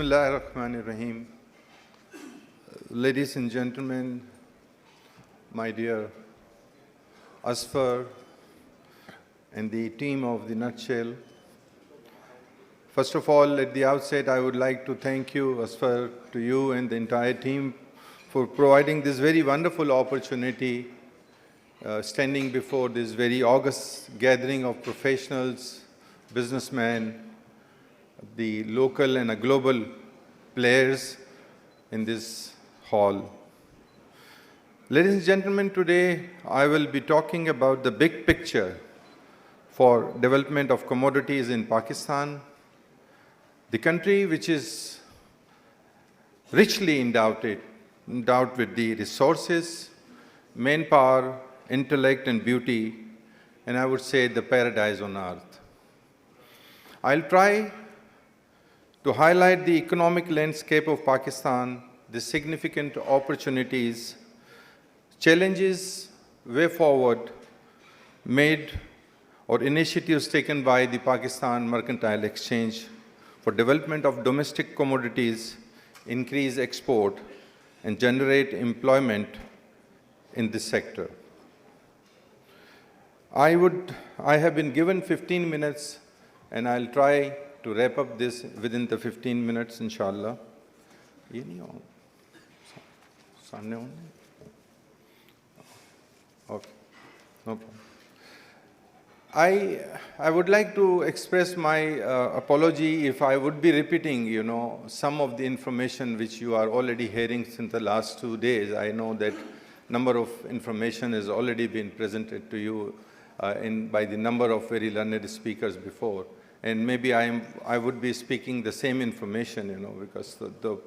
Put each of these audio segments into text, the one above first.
Bismillahirrahmanirrahim. Ladies and gentlemen, my dear Asfar and the team of the Nutshell. First of all, at the outset, I would like to thank you, Asfar, to you and the entire team for providing this very wonderful opportunity, standing before this very august gathering of professionals, businessmen, the local and global players in this hall. Ladies and gentlemen, today I will be talking about the big picture for development of commodities in Pakistan, the country which is richly endowed with the resources, manpower, intellect and beauty, and I would say the paradise on earth. I'll try to highlight the economic landscape of Pakistan, the significant opportunities, challenges, way forward made or initiatives taken by the Pakistan Mercantile Exchange for development of domestic commodities, increase export, and generate employment in this sector. I have been given 15 minutes and I'll try to wrap up this within the 15 minutes, inshallah. Okay, no problem. I would like to express my apology if I would be repeating, some of the information which you are already hearing since the last 2 days. I know that number of information has already been presented to you by the number of very learned speakers before. And maybe I would be speaking the same information, because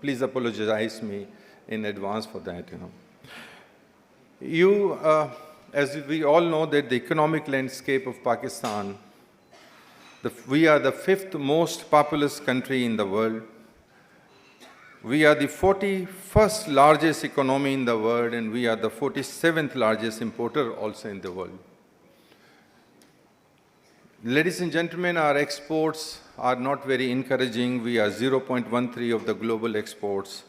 please apologize me in advance for that, As we all know that the economic landscape of Pakistan, we are the 5th most populous country in the world. We are the 41st largest economy in the world, and we are the 47th largest importer also in the world. Ladies and gentlemen, our exports are not very encouraging. We are 0.13 of the global exports,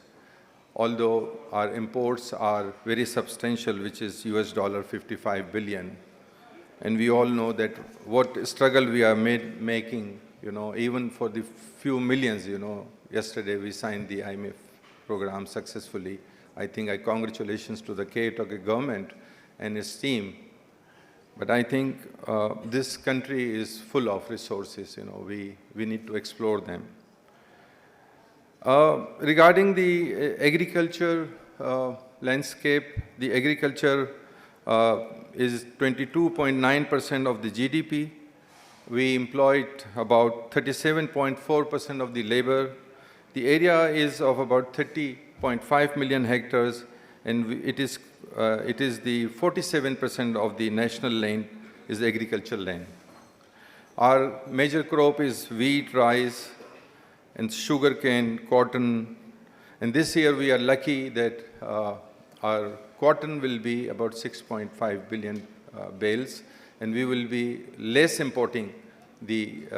although our imports are very substantial, which is $55 billion. And we all know that what struggle we are making, even for the few millions, Yesterday we signed the IMF program successfully. I think congratulations to the caretaker government and its team. But I think this country is full of resources, we need to explore them. Regarding the agriculture landscape, the agriculture is 22.9% of the GDP. We employed about 37.4% of the labor. The area is of about 30.5 million hectares, and it is the 47% of the national land is agricultural land. Our major crop is wheat, rice, and sugarcane, cotton. And this year we are lucky that our cotton will be about 6.5 billion bales, and we will be less importing the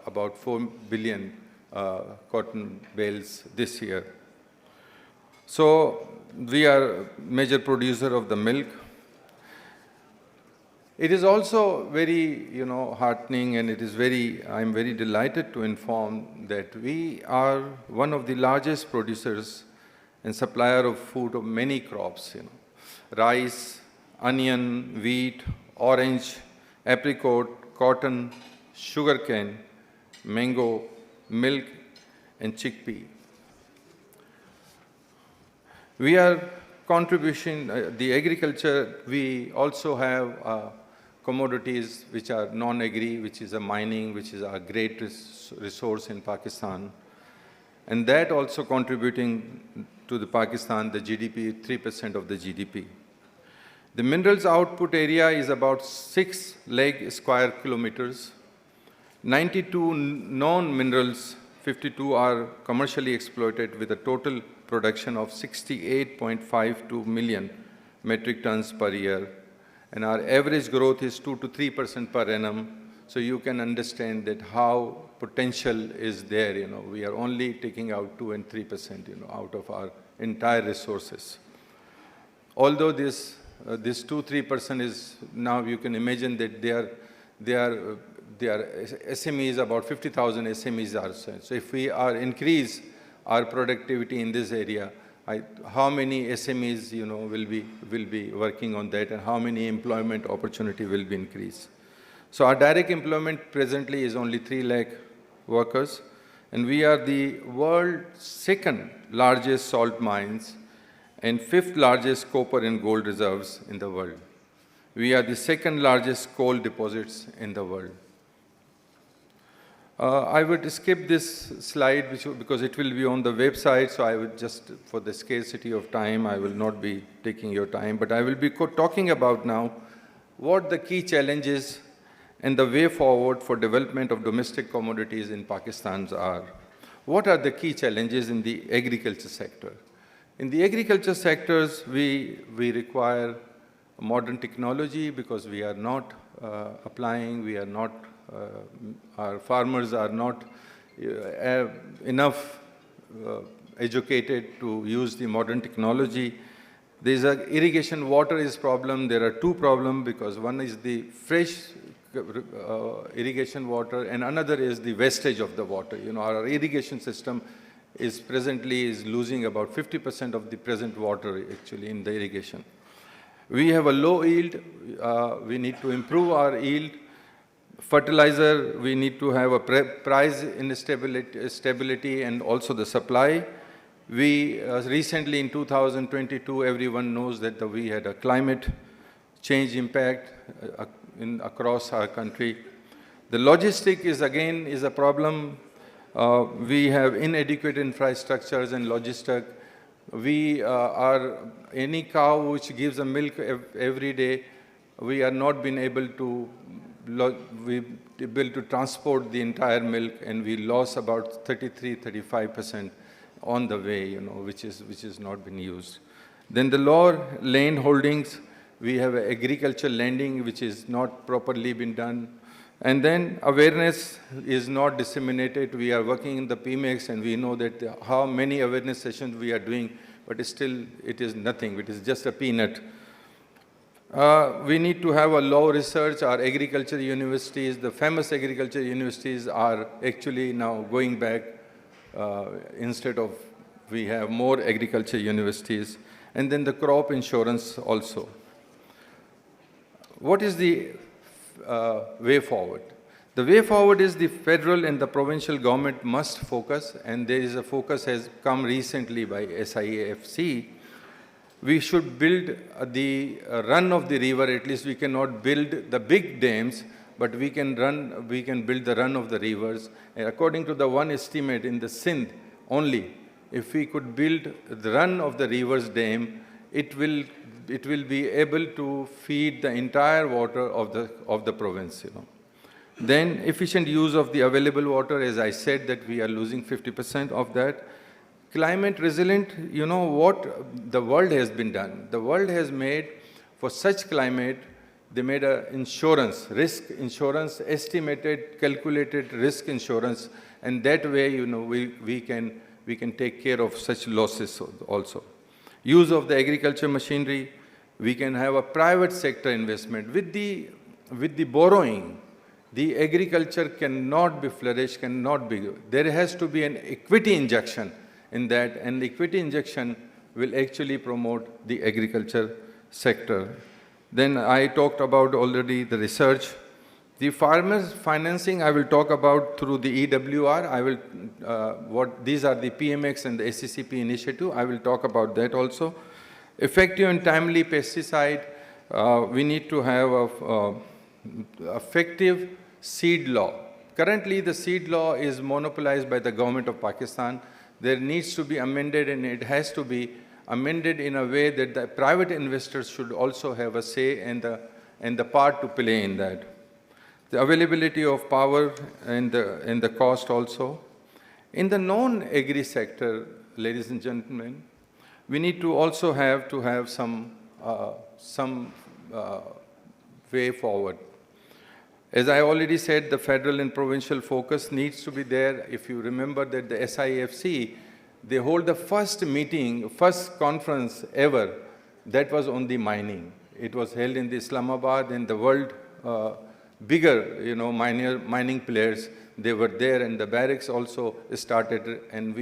about 4 billion cotton bales this year. So we are major producer of the milk. It is also very, heartening, and I'm very delighted to inform that we are one of the largest producers and supplier of food of many crops, rice, onion, wheat, orange, apricot, cotton, sugarcane, mango, milk, and chickpea. We are contribution, the agriculture, we also have commodities which are non-agri, which is a mining, which is a great resource in Pakistan. And that also contributing to the Pakistan, the GDP, 3% of the GDP. The minerals output area is about 6 lakh square kilometers. 92 non-minerals, 52 are commercially exploited with a total production of 68.52 million metric tons per year. And our average growth is 2 to 3% per annum. So you can understand that how potential is there. We are only taking out 2 and 3%, out of our entire resources. Although this 2-3% is now, you can imagine that they are SMEs, about 50,000 SMEs are. So if we increase our productivity in this area, how many SMEs will be working on that, and how many employment opportunity will be increased. So our direct employment presently is only 3 lakh workers, and we are the world's second largest salt mines and 5th largest copper and gold reserves in the world. We are the second largest coal deposits in the world. I would skip this slide because it will be on the website, so I would just, for the scarcity of time, I will not be taking your time, but I will be talking about now what the key challenges and the way forward for development of domestic commodities in Pakistan are. What are the key challenges in the agriculture sector? In the agriculture sectors, we require modern technology because we are not applying, we are not, our farmers are not enough educated to use the modern technology. There is an irrigation water is problem. There are 2 problems because one is the fresh irrigation water and another is the wastage of the water. Our irrigation system is presently losing about 50% of the present water actually in the irrigation. We have a low yield. We need to improve our yield. Fertilizer, we need to have a price stability and also the supply. We recently in 2022, everyone knows that we had a climate change impact across our country. The logistic is a problem. We have inadequate infrastructures and logistic. We any cow which gives a milk every day, we are not being able to transport the entire milk, and we lost about 33-35% on the way, which is not been used. Then the lower land holdings, we have agriculture lending which is not properly been done. And then awareness is not disseminated. We are working in the PMEX and we know that how many awareness sessions we are doing, but still it is nothing. It is just a peanut. We need to have a law research. Our agriculture universities, the famous agriculture universities are actually now going back instead of we have more agriculture universities. And then the crop insurance also. What is the way forward? The way forward is the federal and the provincial government must focus, and there is a focus has come recently by SIAFC. We should build the run of the river. At least we cannot build the big dams, but we can build the run of the rivers. And according to the one estimate in the Sindh only, if we could build the run of the rivers dam, it will be able to feed the entire water of the province. Then efficient use of the available water, as I said, that we are losing 50% of that. Climate resilient, what the world has been done. The world has made, for such climate, they made a insurance, risk insurance, estimated, calculated risk insurance, and that way, we can take care of such losses also. Use of the agriculture machinery, we can have a private sector investment. With the borrowing, the agriculture cannot be flourished, cannot be. There has to be an equity injection in that, and the equity injection will actually promote the agriculture sector. Then I talked about already the research. The farmers financing I will talk about through the EWR. These are the PMX and the SCCP initiative. I will talk about that also. Effective and timely pesticide. We need to have a effective seed law. Currently, the seed law is monopolized by the government of Pakistan. There needs to be amended, and it has to be amended in a way that the private investors should also have a say and the part to play in that. The availability of power and the cost also. In the non-agri sector, ladies and gentlemen, we need to also have some way forward. As I already said, the federal and provincial focus needs to be there. If you remember that the SIFC, they hold the first meeting, first conference ever, that was on the mining. It was held in the Islamabad, and the world bigger, mining players, they were there, and the barracks also started, and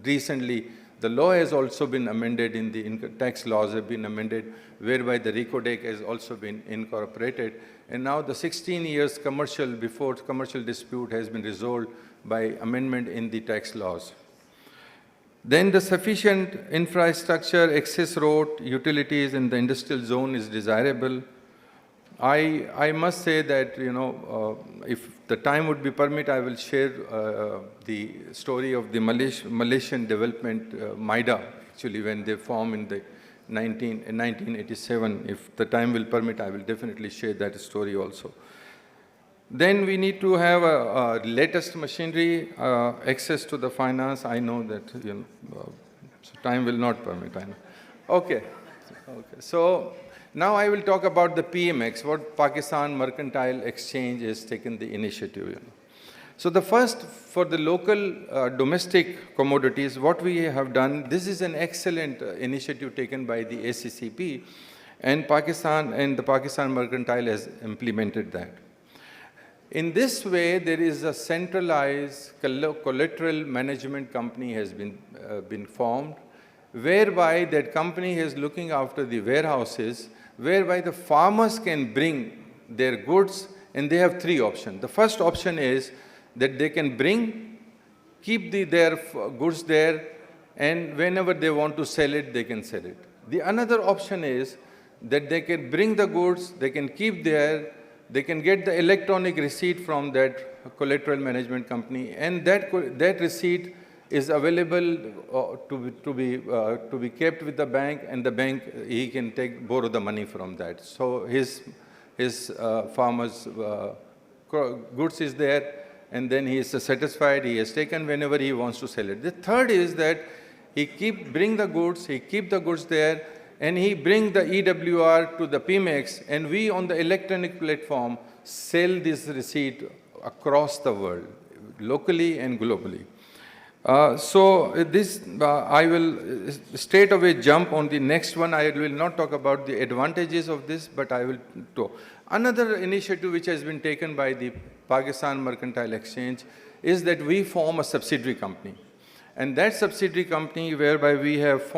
recently the law has also been amended, in the income tax laws have been amended, whereby the RICO deck has also been incorporated, and now the 16 years before commercial dispute has been resolved by amendment in the tax laws. Then the sufficient infrastructure, access road, utilities in the industrial zone is desirable. I must say that, if the time would be permit, I will share the story of the Malaysian development, MIDA, actually, when they formed in 1987. If the time will permit, I will definitely share that story also. Then we need to have a latest machinery, access to the finance. I know that, so time will not permit, I know. Okay. So now I will talk about the PMX, what Pakistan Mercantile Exchange has taken the initiative. So the first, for the local domestic commodities, what we have done, this is an excellent initiative taken by the ACCP, and the Pakistan Mercantile has implemented that. In this way, there is a centralized collateral management company has been formed, whereby that company is looking after the warehouses, whereby the farmers can bring their goods, and they have three options. The first option is that they can keep their goods there, and whenever they want to sell it, they can sell it. The another option is that they can bring the goods, they can keep there, they can get the electronic receipt from that collateral management company, and that receipt is available to be kept with the bank, and the bank, he can borrow the money from that. So his farmer's goods is there, and then he is satisfied, he has taken whenever he wants to sell it. The third is that he keep the goods there, and he bring the EWR to the PMX, and we on the electronic platform sell this receipt across the world, locally and globally. I will straight away jump on the next one. I will not talk about the advantages of this, but I will talk. Another initiative which has been taken by the Pakistan Mercantile Exchange is that we form a subsidiary company. And that subsidiary company, whereby we have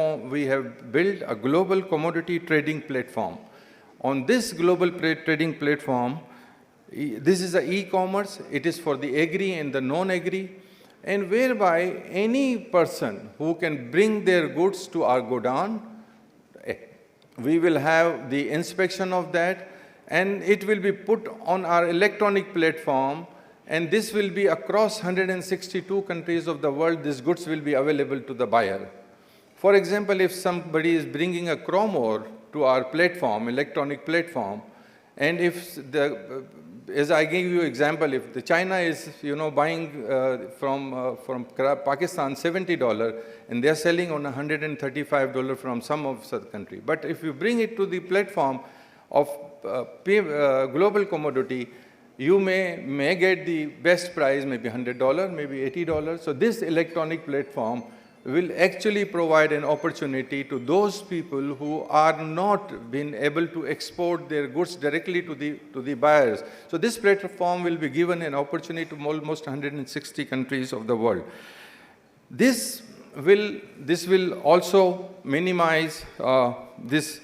built a global commodity trading platform. On this global trading platform, this is an e-commerce. It is for the agri and the non-agri, and whereby any person who can bring their goods to our godown, we will have the inspection of that, and it will be put on our electronic platform. And this will be across 162 countries of the world. These goods will be available to the buyer. For example, if somebody is bringing a chrome ore to our platform, electronic platform, and if as I gave you example, if the China is buying from Pakistan $70, and they are selling on $135 from some of the country. But if you bring it to the platform of global commodity, you may get the best price, maybe $100, maybe $80. So this electronic platform will actually provide an opportunity to those people who are not been able to export their goods directly to the buyers. So this platform will be given an opportunity to almost 160 countries of the world. This will also minimize the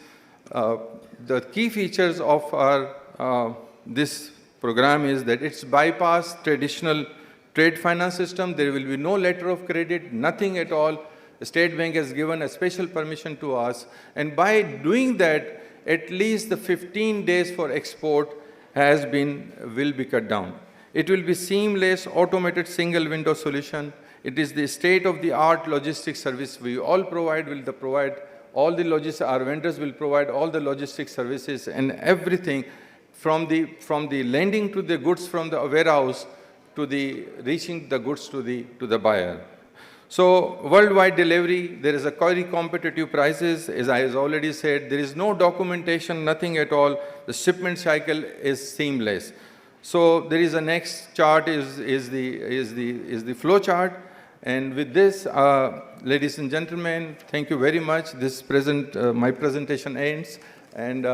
key features of our this program is that it's bypass traditional trade finance system. There will be no letter of credit, nothing at all. The State Bank has given a special permission to us, and by doing that, at least the 15 days for export will be cut down. It will be seamless, automated single window solution. It is the state-of-the-art logistics service we all provide. All the logistics, our vendors will provide all the logistics services and everything, from the lending to the goods from the warehouse to the reaching the goods to the buyer. So worldwide delivery, there is a very competitive prices. As I has already said, there is no documentation, nothing at all. The shipment cycle is seamless. So there is a next chart is the flow chart. And with this, ladies and gentlemen, thank you very much. My presentation ends. And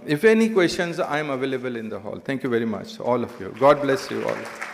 if any questions, I'm available in the hall. Thank you very much, all of you. God bless you all.